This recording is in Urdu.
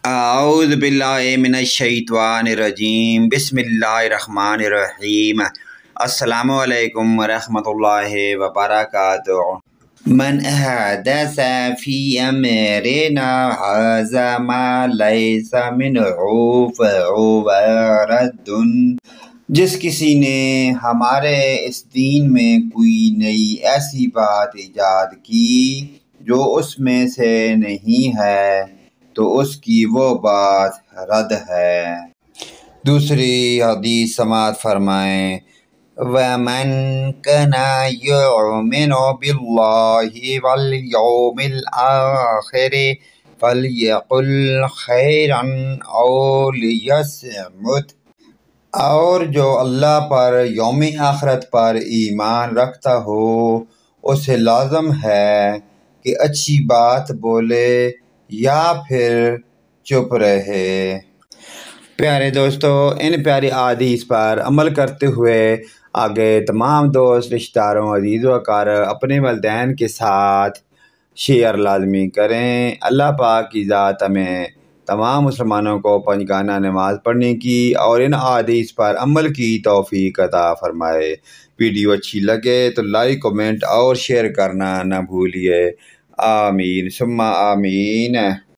اعوذ باللہ من الشیطان الرجیم، بسم اللہ الرحمن الرحیم۔ السلام علیکم ورحمۃ اللہ وبرکاتہ۔ من احدث فی امرنا ھذا ما لیس منہ فہو رد۔ جس کسی نے ہمارے اس دین میں کوئی نئی ایسی بات ایجاد کی جو اس میں سے نہیں ہے تو اس کی وہ بات رد ہے۔ دوسری حدیث سماعت فرمائیں۔ وَمَنْ كَانَ يُؤْمِنُ بِاللَّهِ وَالْيَوْمِ الْآخِرِ فَلْيَقُلْ خَيْرًا أَوْ لِيَصْمُتْ۔ اور جو اللہ پر، یوم آخرت پر ایمان رکھتا ہو، اسے لازم ہے کہ اچھی بات بولے یا پھر چپ رہے۔ پیارے دوستو، ان پیاری احادیث پر عمل کرتے ہوئے آگے تمام دوست، رشتہ داروں، عزیز و اقارب اپنے والدین کے ساتھ شیئر لازمی کریں۔ اللہ پاک کی ذات ہمیں تمام مسلمانوں کو پنجگانہ نماز پڑھنے کی اور ان احادیث پر عمل کی توفیق عطا فرمائے۔ ویڈیو اچھی لگے تو لائک، کمنٹ اور شیئر کرنا نہ بھولیے۔ آمین ثم آمین۔